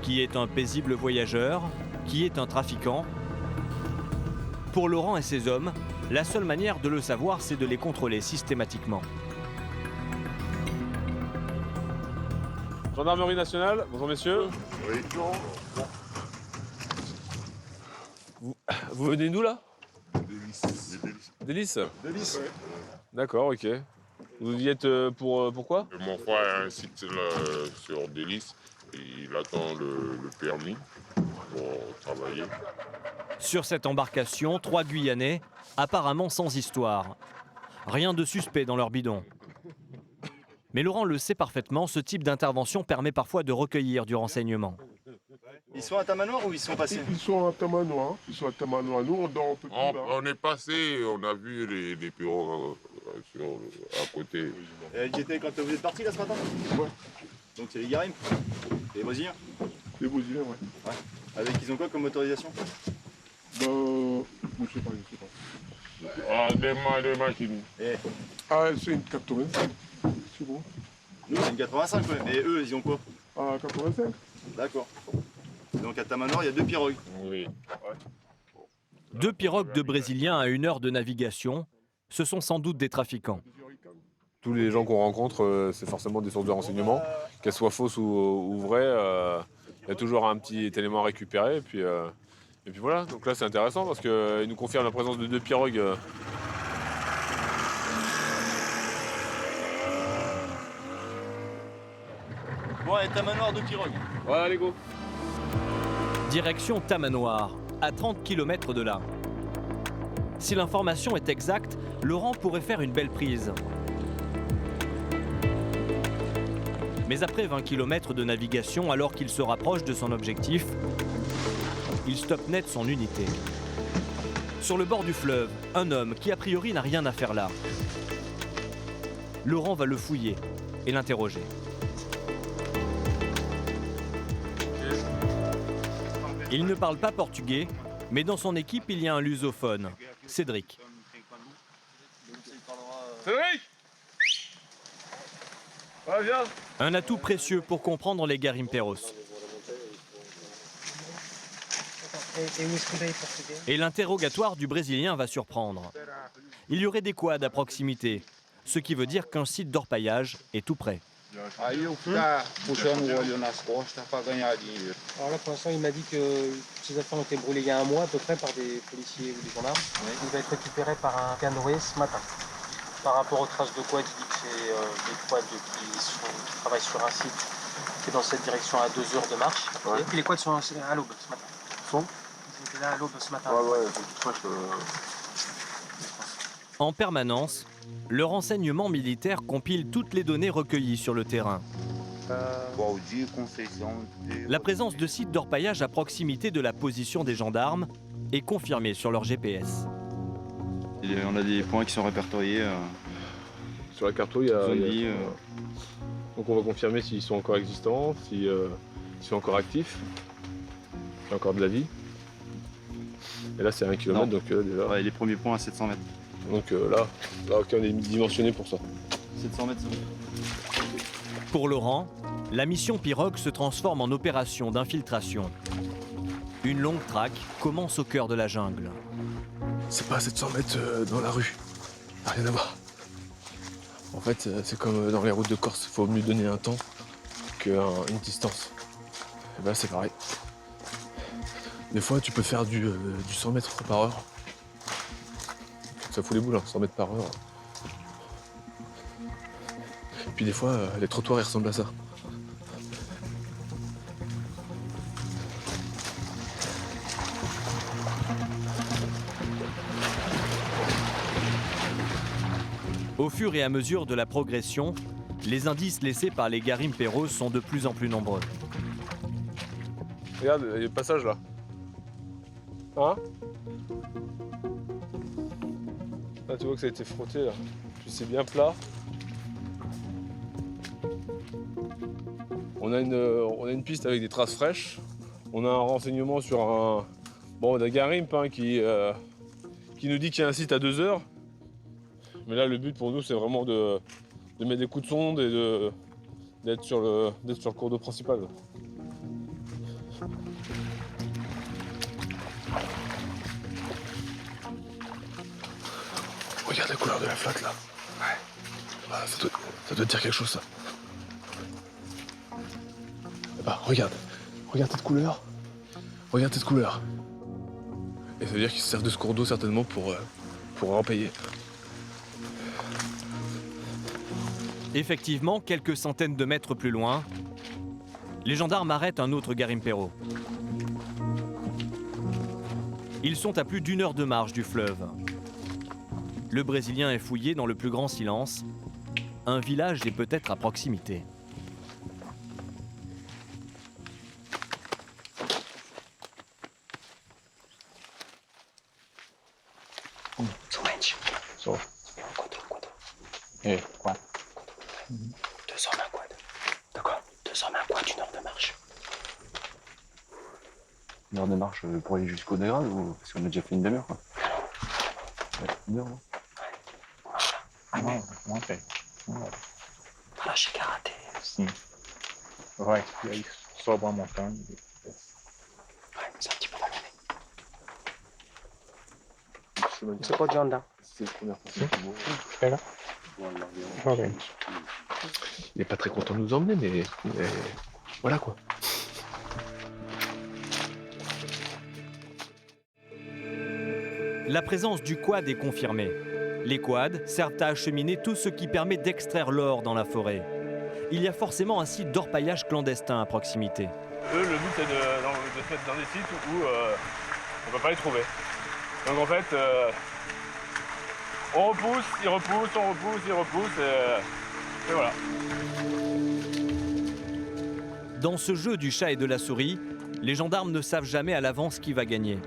Qui est un paisible voyageur? Qui est un trafiquant? Pour Laurent et ses hommes, la seule manière de le savoir, c'est de les contrôler systématiquement. Gendarmerie nationale, bonjour messieurs. Oui. Vous venez d'où là? Délices. Délices. D'accord, ok. Vous y êtes pourquoi? Mon frère a un site là, sur Délices et il attend le permis pour travailler. Sur cette embarcation, 3 Guyanais, apparemment sans histoire. Rien de suspect dans leur bidon. Mais Laurent le sait parfaitement, ce type d'intervention permet parfois de recueillir du renseignement. Ils sont à Tamanoir ou ils sont passés? Ils sont à Tamanoir. Nous, on dort un peu plus bas. On est passé, on a vu les pirogues à côté. Ils étaient quand vous êtes partis là ce matin? Ouais. Donc c'est les Garim? Les Brésiliens? Les Brésiliens, ouais. Avec, ils ont quoi comme motorisation? Je sais pas. Ah, des machines. Ah, c'est une 85. C'est bon. Nous, c'est une 85, ouais. Mais eux, ils ont quoi? Ah, 85. D'accord. Donc à Tamanoir, il y a 2 pirogues. Oui. 2 pirogues de Brésiliens à 1 heure de navigation, ce sont sans doute des trafiquants. Tous les gens qu'on rencontre, c'est forcément des sources de renseignement. Qu'elles soient fausses ou vraies, il y a toujours un petit élément à récupérer. Et puis voilà, donc là c'est intéressant parce qu'il nous confirme la présence de 2 pirogues. Bon, et Tamanoir, 2 pirogues. Ouais, allez go. Direction Tamanoir, à 30 km de là. Si l'information est exacte, Laurent pourrait faire une belle prise. Mais après 20 km de navigation, alors qu'il se rapproche de son objectif, il stoppe net son unité. Sur le bord du fleuve, un homme qui a priori n'a rien à faire là. Laurent va le fouiller et l'interroger. Il ne parle pas portugais, mais dans son équipe, il y a un lusophone, Cédric. Cédric! Ouais, viens. Un atout précieux pour comprendre les garimperos. Et l'interrogatoire du Brésilien va surprendre. Il y aurait des quads à proximité, ce qui veut dire qu'un site d'orpaillage est tout près. Aí eu ficar puxando o olho nas costas para ganhar dinheiro. Alors là, pour l'instant, il m'a dit que ces affaires ont été brûlées il y a 1 mois à peu près par des policiers ou des gendarmes. Il va être récupéré par un canoë ce matin. Par rapport aux traces de quads, il dit que c'est des quads qui travaillent sur un site qui est dans cette direction à 2 heures de marche. Ouais. Et puis les quads sont à l'aube ce matin. Ils étaient là à l'aube ce matin. En permanence, le renseignement militaire compile toutes les données recueillies sur le terrain. La présence de sites d'orpaillage à proximité de la position des gendarmes est confirmée sur leur GPS. On a des points qui sont répertoriés. Sur la carte, il y a... Donc on va confirmer s'ils sont encore existants, s'ils sont encore actifs, s'il y a encore de la vie. Et là c'est 1 km, donc déjà... Ouais, les premiers points à 700 mètres. Donc là, ok, on est dimensionné pour ça. 700 mètres, c'est bon. Pour Laurent, la mission Pirogue se transforme en opération d'infiltration. Une longue traque commence au cœur de la jungle. C'est pas à 700 mètres dans la rue, rien à voir. En fait, c'est comme dans les routes de Corse, il faut mieux donner un temps qu'une distance. Et ben c'est pareil. Des fois, tu peux faire du 100 mètres par heure. Ça fout les boules, hein, 100 mètres par heure. Et puis des fois, les trottoirs, ils ressemblent à ça. Au fur et à mesure de la progression, les indices laissés par les garimperos sont de plus en plus nombreux. Regarde, il y a le passage là. Hein? Là, tu vois que ça a été frotté là. Puis c'est bien plat. On a une piste avec des traces fraîches. On a un renseignement sur un garimpe hein, qui nous dit qu'il y a un site à 2 heures. Mais là, le but pour nous, c'est vraiment de mettre des coups de sonde et d'être sur le cours d'eau principal. Regarde la couleur de la flotte là. Ouais. Ah, ça doit dire quelque chose ça. Bah, regarde cette couleur. Regarde cette couleur. Et ça veut dire qu'ils se servent de ce cours d'eau certainement pour repayer. Effectivement, quelques centaines de mètres plus loin, les gendarmes arrêtent un autre garimpero. Ils sont à plus d'1 heure de marche du fleuve. Le Brésilien est fouillé dans le plus grand silence. Un village est peut-être à proximité. Et quoi? 200 mains quad. D'accord. 200 mains quad, 1 heure de marche. 1 heure de marche pour aller jusqu'au Dégrade ou parce qu'on a déjà fait une demi-heure quoi? Ouais, 1 heure, non? Ah non, ok. Voilà, chez karaté. Sim. Vai, e aí sobe uma montanha. Ouais, c'est un petit peu vallonné. C'est pas de gendarme. C'est la première fois. Fais là. Ok. Il n'est pas très content de nous emmener, mais voilà quoi. La présence du quad est confirmée. Les quads servent à acheminer tout ce qui permet d'extraire l'or dans la forêt. Il y a forcément un site d'orpaillage clandestin à proximité. Le but c'est de se mettre dans des sites où on ne peut pas les trouver. Donc en fait, on repousse, il repousse, on repousse, il repousse, et voilà. Dans ce jeu du chat et de la souris, les gendarmes ne savent jamais à l'avance qui va gagner.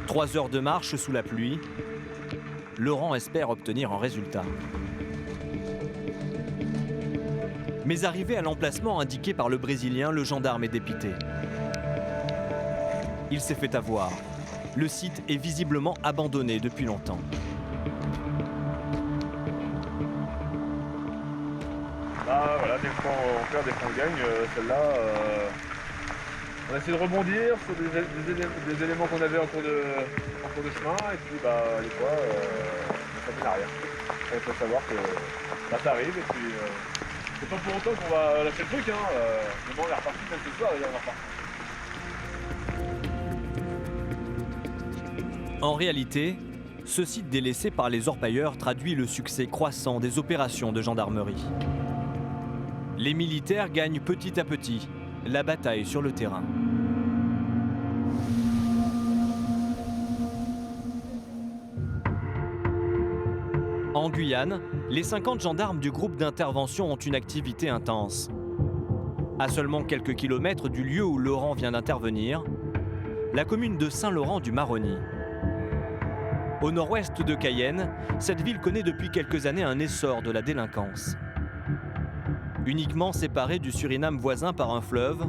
3 heures de marche sous la pluie, Laurent espère obtenir un résultat. Mais arrivé à l'emplacement indiqué par le Brésilien, le gendarme est dépité. Il s'est fait avoir. Le site est visiblement abandonné depuis longtemps. Là, voilà, des fois on perd, des fois on gagne. Celle-là, on a essayé de rebondir sur des éléments qu'on avait en cours de chemin, et puis des fois, ça mène à rien. Il faut savoir que ça arrive, et puis c'est pas pour autant qu'on va lâcher le truc, hein. Mais bon, on est reparti même ce soir, d'ailleurs, on est reparti. En réalité, ce site délaissé par les orpailleurs traduit le succès croissant des opérations de gendarmerie. Les militaires gagnent petit à petit la bataille sur le terrain. En Guyane, les 50 gendarmes du groupe d'intervention ont une activité intense. À seulement quelques kilomètres du lieu où Laurent vient d'intervenir, la commune de Saint-Laurent-du-Maroni. Au nord-ouest de Cayenne, cette ville connaît depuis quelques années un essor de la délinquance. Uniquement séparée du Suriname voisin par un fleuve,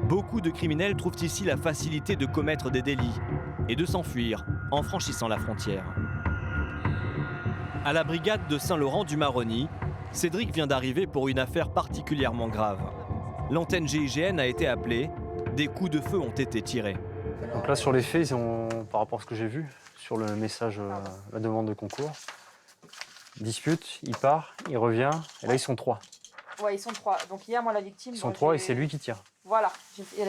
beaucoup de criminels trouvent ici la facilité de commettre des délits et de s'enfuir en franchissant la frontière. À la brigade de Saint-Laurent-du-Maroni, Cédric vient d'arriver pour une affaire particulièrement grave. L'antenne GIGN a été appelée, des coups de feu ont été tirés. Donc là, sur les faits, par rapport à ce que j'ai vu, sur le message, la demande de concours, il dispute, il part, il revient, et là, ils sont 3. Ouais, ils sont 3. Donc hier, moi, la victime... Ils sont 3 et c'est lui qui tire. Voilà.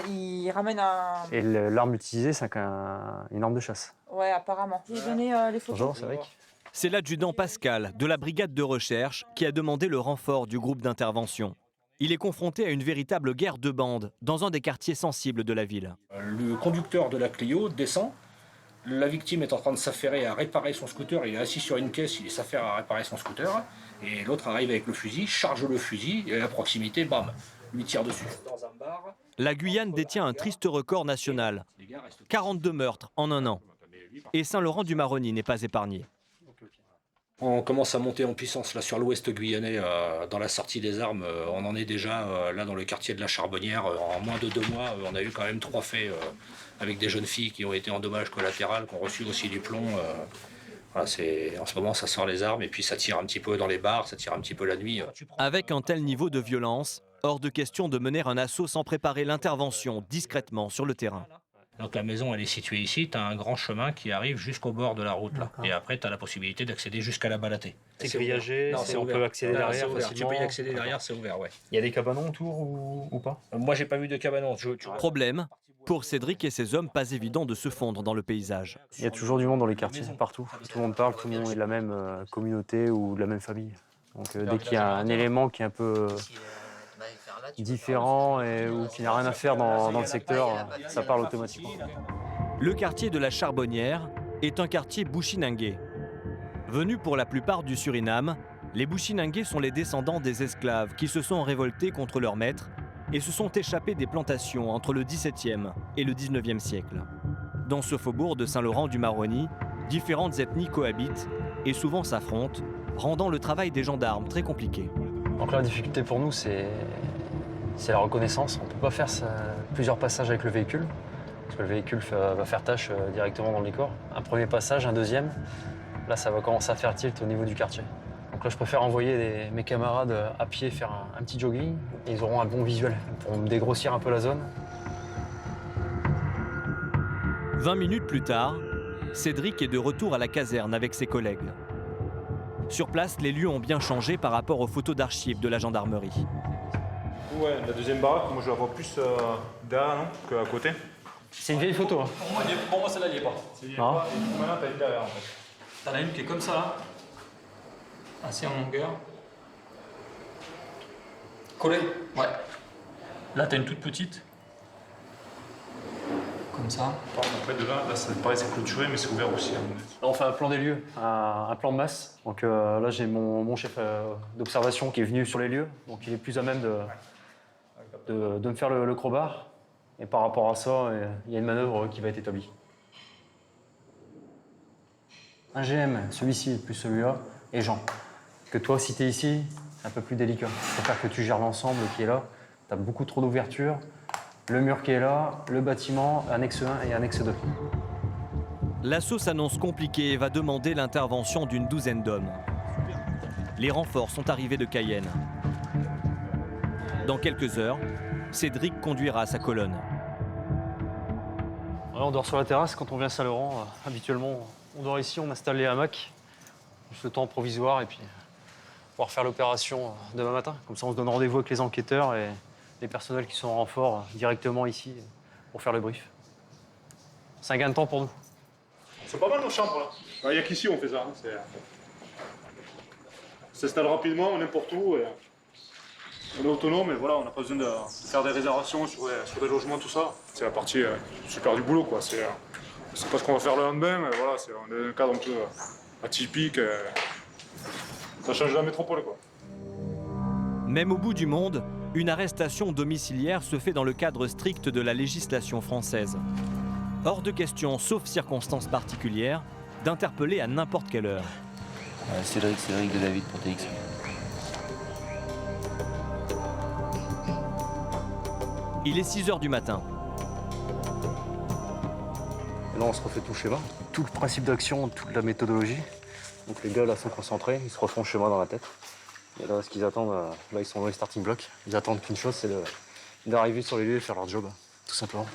Il ramène un... Et l'arme utilisée, c'est une arme de chasse. Ouais, apparemment. J'ai donné les photos. Bonjour, c'est vrai. C'est l'adjudant Pascal de la brigade de recherche qui a demandé le renfort du groupe d'intervention. Il est confronté à une véritable guerre de bandes dans un des quartiers sensibles de la ville. Le conducteur de la Clio descend. La victime est en train de s'affairer à réparer son scooter. Il est assis sur une caisse, il s'affaire à réparer son scooter. Et l'autre arrive avec le fusil, charge le fusil, et à proximité, bam, lui tire dessus. Dans un bar. La Guyane détient un triste record national. 42 meurtres en un an. Et Saint-Laurent-du-Maroni n'est pas épargné. On commence à monter en puissance là sur l'ouest guyanais, dans la sortie des armes. On en est déjà là dans le quartier de la Charbonnière. En moins de 2 mois, on a eu quand même 3 faits avec des jeunes filles qui ont été en dommages collatéral, qui ont reçu aussi du plomb. Voilà, en ce moment, ça sort les armes et puis ça tire un petit peu dans les bars, ça tire un petit peu la nuit. Avec un tel niveau de violence, hors de question de mener un assaut sans préparer l'intervention discrètement sur le terrain. Donc la maison, elle est située ici, tu as un grand chemin qui arrive jusqu'au bord de la route là. Et après, tu as la possibilité d'accéder jusqu'à la Balatée. C'est grillagé, on peut accéder derrière facilement. Tu peux y accéder derrière, c'est ouvert, ouais. Il y a des cabanons autour ou pas? Moi, j'ai pas vu de cabanon. Problème, pour Cédric et ses hommes, pas évident de se fondre dans le paysage. Il y a toujours du monde dans les quartiers, partout. Tout le monde parle, tout le monde est de la même communauté ou de la même famille. Donc dès qu'il y a un élément qui est un peu différent ou qui n'a rien à faire dans le secteur, ça parle automatiquement. Le quartier de la Charbonnière est un quartier Bushinangé. Venus pour la plupart du Suriname, les Bushinangé sont les descendants des esclaves qui se sont révoltés contre leurs maîtres et se sont échappés des plantations entre le XVIIe et le XIXe siècle. Dans ce faubourg de Saint-Laurent-du-Maroni, différentes ethnies cohabitent et souvent s'affrontent, rendant le travail des gendarmes très compliqué. Donc là, la difficulté pour nous, c'est la reconnaissance. On ne peut pas faire plusieurs passages avec le véhicule, parce que le véhicule va faire tâche directement dans le décor. Un premier passage, un deuxième, là ça va commencer à faire tilt au niveau du quartier. Donc là je préfère envoyer mes camarades à pied faire un petit jogging, et ils auront un bon visuel pour me dégrossir un peu la zone. 20 minutes plus tard, Cédric est de retour à la caserne avec ses collègues. Sur place, les lieux ont bien changé par rapport aux photos d'archives de la gendarmerie. Ouais, la deuxième baraque, moi je la vois plus derrière, non, qu'à côté. C'est une vieille photo. Hein. Pour moi, celle-là, elle n'y est pas. Non. Maintenant, t'as une derrière, en fait. T'en as une qui est comme ça, là. Assez en longueur. Collée. Ouais. Là, t'as une toute petite. Comme ça. Après, de là, ça paraît c'est clôturé, mais c'est ouvert aussi. Là, on fait un plan des lieux, un plan de masse. Donc là, j'ai mon chef d'observation qui est venu sur les lieux. Donc il est plus à même de me faire le crowbar. Et par rapport à ça, il y a une manœuvre qui va être établie. Un GM, celui-ci plus celui-là, et Jean. Que toi, si tu es ici, c'est un peu plus délicat. Il faut faire que tu gères l'ensemble qui est là. Tu as beaucoup trop d'ouverture. Le mur qui est là, le bâtiment, annexe 1 et annexe 2. L'assaut s'annonce compliqué et va demander l'intervention d'une douzaine d'hommes. Les renforts sont arrivés de Cayenne. Dans quelques heures, Cédric conduira sa colonne. Ouais, on dort sur la terrasse quand on vient à Saint-Laurent. Habituellement, on dort ici, on installe les hamacs. Juste le temps provisoire et puis pouvoir faire l'opération demain matin. Comme ça, on se donne rendez-vous avec les enquêteurs et les personnels qui sont en renfort directement ici pour faire le brief. C'est un gain de temps pour nous. C'est pas mal nos chambres là. Il n'y a qu'ici on fait ça. On s'installe rapidement, n'importe où. Et on est autonome et voilà, on n'a pas besoin de faire des réservations sur des logements, tout ça. C'est la partie super du boulot quoi. C'est pas ce qu'on va faire le lendemain, mais voilà, on est dans un cadre un peu atypique. Ça change la métropole, quoi. Même au bout du monde, une arrestation domiciliaire se fait dans le cadre strict de la législation française. Hors de question, sauf circonstances particulières, d'interpeller à n'importe quelle heure. Cédric de David pour TX. Il est 6 h du matin. Et là, on se refait tout le schéma. Tout le principe d'action, toute la méthodologie. Donc les gars là sont concentrés, ils se refont le schéma dans la tête. Et là, ce qu'ils attendent, là ils sont dans les starting blocks. Ils attendent qu'une chose, c'est d'arriver sur les lieux et faire leur job, tout simplement.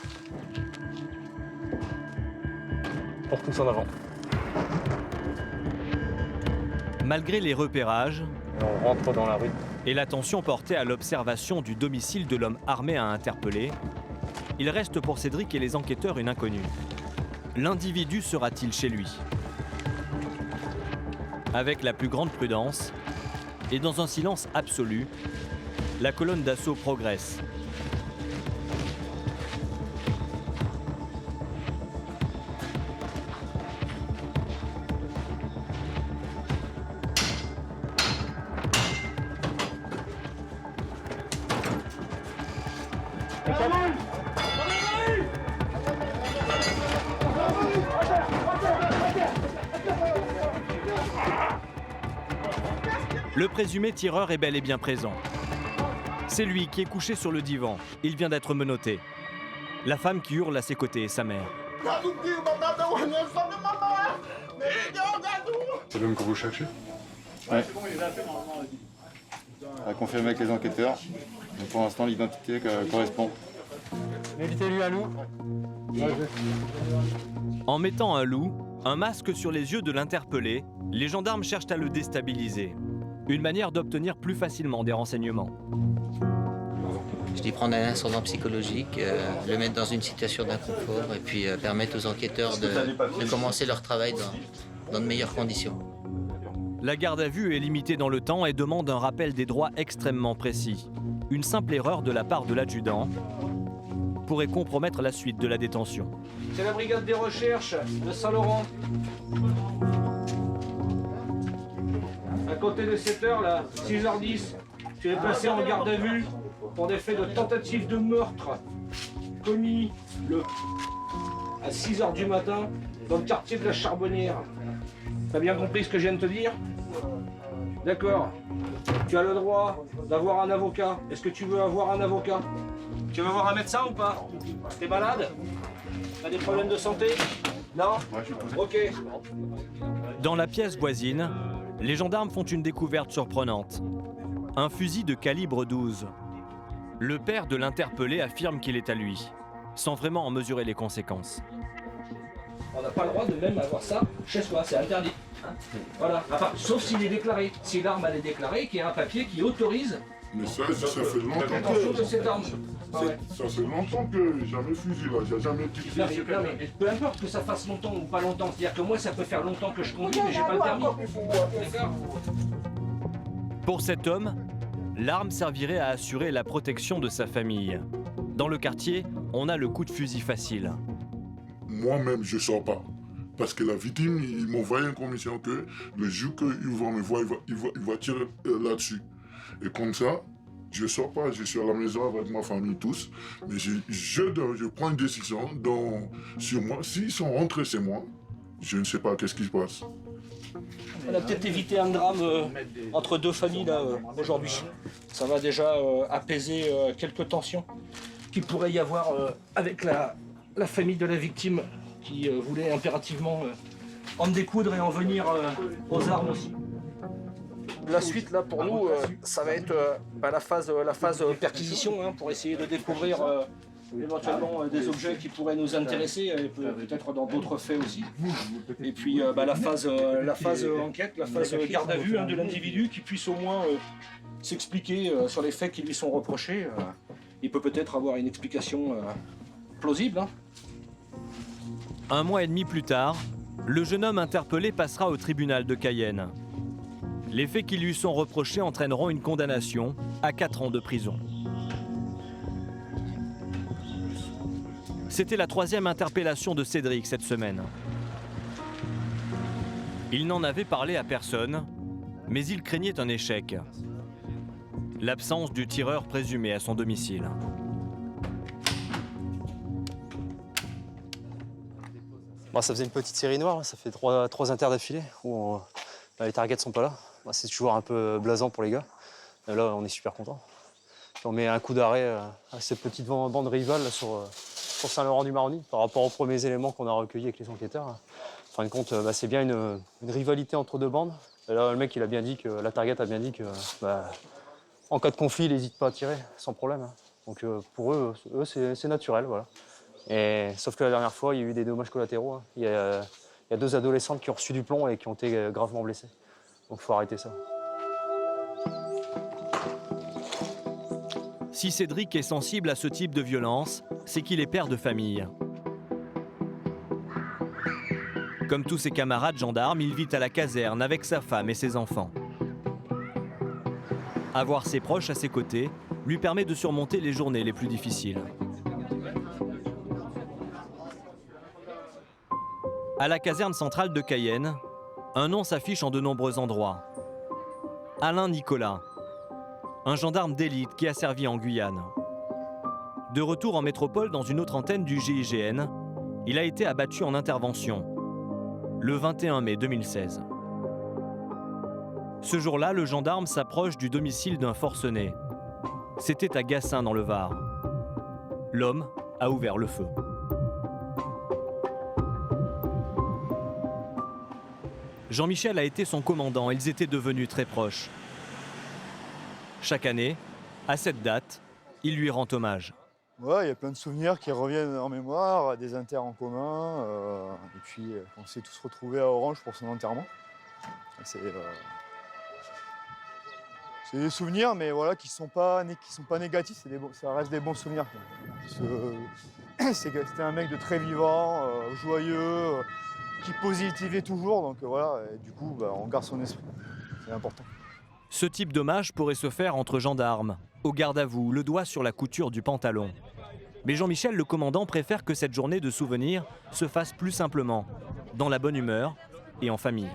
On repousse en avant. Malgré les repérages, on rentre dans la rue. Et l'attention portée à l'observation du domicile de l'homme armé à interpeller, il reste pour Cédric et les enquêteurs une inconnue. L'individu sera-t-il chez lui? Avec la plus grande prudence et dans un silence absolu, la colonne d'assaut progresse. Le présumé tireur est bel et bien présent. C'est lui qui est couché sur le divan. Il vient d'être menotté. La femme qui hurle à ses côtés est sa mère. C'est l'homme que vous cherchez? Ouais. A confirmé avec les enquêteurs. Donc pour l'instant, l'identité correspond. Mettez-lui un loup. En mettant un loup, un masque sur les yeux de l'interpellé, les gendarmes cherchent à le déstabiliser. Une manière d'obtenir plus facilement des renseignements. Je dis prendre un ascendant psychologique, le mettre dans une situation d'inconfort et puis permettre aux enquêteurs de commencer leur travail dans de meilleures conditions. La garde à vue est limitée dans le temps et demande un rappel des droits extrêmement précis. Une simple erreur de la part de l'adjudant pourrait compromettre la suite de la détention. C'est la brigade des recherches de Saint-Laurent. À côté de 7 h, là, 6h10, tu es placé en garde à vue pour des faits de tentative de meurtre commis à 6 h du matin dans le quartier de la Charbonnière. T'as bien compris ce que je viens de te dire? D'accord. Tu as le droit d'avoir un avocat. Est-ce que tu veux avoir un avocat? Tu veux voir un médecin ou pas? T'es malade? T'as des problèmes de santé? Non? Ok. Dans la pièce voisine, les gendarmes font une découverte surprenante. Un fusil de calibre 12. Le père de l'interpellé affirme qu'il est à lui, sans vraiment en mesurer les conséquences. On n'a pas le droit de même avoir ça chez soi, c'est interdit. Voilà, sauf s'il est déclaré. Si l'arme elle est déclarée, qu'il y a un papier qui autorise. Mais ça fait longtemps que... de cette arme. Ça fait longtemps que j'ai jamais fusil là, j'ai jamais utilisé. Non, mais peu importe que ça fasse longtemps ou pas longtemps, c'est-à-dire que moi ça peut faire longtemps que je conduis mais j'ai pas le permis. D'accord ? Pour cet homme, l'arme servirait à assurer la protection de sa famille. Dans le quartier, on a le coup de fusil facile. Moi-même, je sors pas. Parce que la victime, il m'envoie une commission que le jour qu'il va me voir, il va tirer là-dessus. Et comme ça, je sors pas, je suis à la maison avec ma famille tous. Mais je prends une décision sur moi. S'ils sont rentrés chez moi, je ne sais pas qu'est-ce qui se passe. On a peut-être évité un drame entre deux familles là aujourd'hui. Ça va déjà apaiser quelques tensions qu'il pourrait y avoir avec la famille de la victime qui voulait impérativement en découdre et en venir aux armes aussi. La suite là pour nous, ça va être la phase perquisition hein, pour essayer de découvrir éventuellement des objets qui pourraient nous intéresser, et peut-être dans d'autres faits aussi. Et puis la phase enquête, la phase garde à vue hein, de l'individu qui puisse au moins s'expliquer sur les faits qui lui sont reprochés. Il peut peut-être avoir une explication plausible. Hein. 1 mois et demi plus tard, le jeune homme interpellé passera au tribunal de Cayenne. Les faits qui lui sont reprochés entraîneront une condamnation à 4 ans de prison. C'était la 3e interpellation de Cédric cette semaine. Il n'en avait parlé à personne, Mais il craignait un échec. L'absence du tireur présumé à son domicile. Bon, ça faisait une petite série noire, ça fait trois inters d'affilée où les targets sont pas là. Bon, c'est toujours un peu blasant pour les gars. Et là, on est super contents. On met un coup d'arrêt à cette petite bande rivale là, sur Saint-Laurent-du-Maroni par rapport aux premiers éléments qu'on a recueillis avec les enquêteurs. En fin de compte, c'est bien une rivalité entre deux bandes. Et là, le mec, il a bien dit que la target a bien dit que en cas de conflit, il n'hésite pas à tirer sans problème. Donc pour eux c'est naturel, voilà. Sauf que la dernière fois, il y a eu des dommages collatéraux. Il y a 2 adolescentes qui ont reçu du plomb et qui ont été gravement blessées. Donc il faut arrêter ça. Si Cédric est sensible à ce type de violence, c'est qu'il est père de famille. Comme tous ses camarades gendarmes, il vit à la caserne avec sa femme et ses enfants. Avoir ses proches à ses côtés lui permet de surmonter les journées les plus difficiles. À la caserne centrale de Cayenne, un nom s'affiche en de nombreux endroits. Alain Nicolas, un gendarme d'élite qui a servi en Guyane. De retour en métropole dans une autre antenne du GIGN, il a été abattu en intervention, le 21 mai 2016. Ce jour-là, le gendarme s'approche du domicile d'un forcené. C'était à Gassin dans le Var. L'homme a ouvert le feu. Jean-Michel a été son commandant, ils étaient devenus très proches. Chaque année, à cette date, il lui rend hommage. Ouais, il y a plein de souvenirs qui reviennent en mémoire, des inters en commun, et puis on s'est tous retrouvés à Orange pour son enterrement. C'est des souvenirs, mais voilà, qui sont pas négatifs, ça reste des bons souvenirs. C'était un mec de très vivant, joyeux, qui positivait toujours, donc voilà, et du coup, on garde son esprit, c'est important. Ce type d'hommage pourrait se faire entre gendarmes, au garde à vous, le doigt sur la couture du pantalon. Mais Jean-Michel, le commandant, préfère que cette journée de souvenirs se fasse plus simplement, dans la bonne humeur et en famille.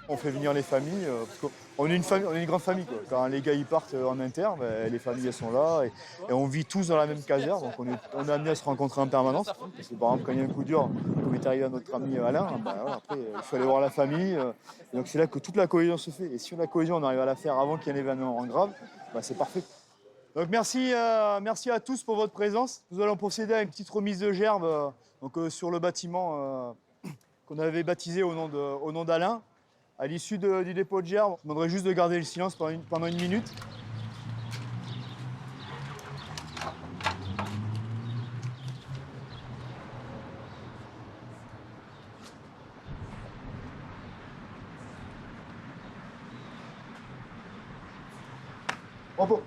On fait venir les familles, parce qu'on est une grande famille, quoi. Quand les gars ils partent en inter, les familles elles sont là, et on vit tous dans la même caserne, donc on est amené à se rencontrer en permanence. Parce que par exemple, quand il y a un coup dur, comme est arrivé à notre ami Alain, voilà, après il faut aller voir la famille, et donc c'est là que toute la cohésion se fait. Et si la cohésion on arrive à la faire avant qu'il y ait un événement grave, c'est parfait. Donc merci à tous pour votre présence. Nous allons procéder à une petite remise de gerbes sur le bâtiment qu'on avait baptisé au nom d'Alain. À l'issue du dépôt de gerbes, je demanderai juste de garder le silence pendant une minute. Repos.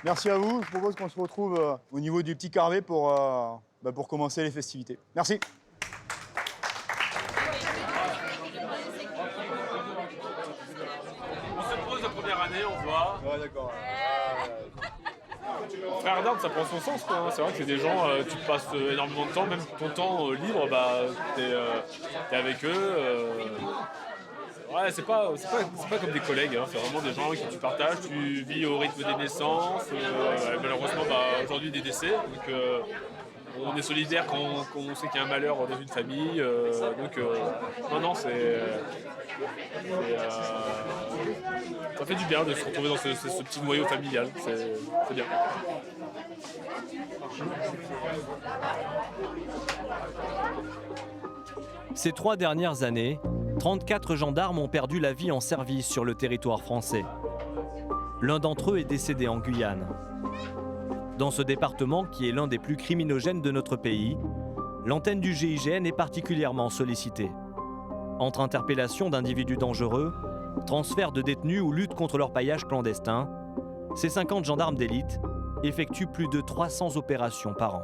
Merci à vous. Je propose qu'on se retrouve au niveau du petit carré pour commencer les festivités. Merci. On voit. Ouais, d'accord. Frère d'armes, ça prend son sens, quoi. C'est vrai que c'est des gens, tu passes énormément de temps, même ton temps libre, t'es avec eux. Ouais, c'est pas comme des collègues, hein. C'est vraiment des gens avec qui tu partages, tu vis au rythme des naissances, malheureusement aujourd'hui des décès. Donc, on est solidaire quand on sait qu'il y a un malheur dans une famille. Non, ça fait du bien de se retrouver dans ce petit noyau familial. C'est bien. Ces 3 dernières années, 34 gendarmes ont perdu la vie en service sur le territoire français. L'un d'entre eux est décédé en Guyane. Dans ce département, qui est l'un des plus criminogènes de notre pays, l'antenne du GIGN est particulièrement sollicitée. Entre interpellations d'individus dangereux, transfert de détenus ou lutte contre leur paillage clandestin, ces 50 gendarmes d'élite effectuent plus de 300 opérations par an.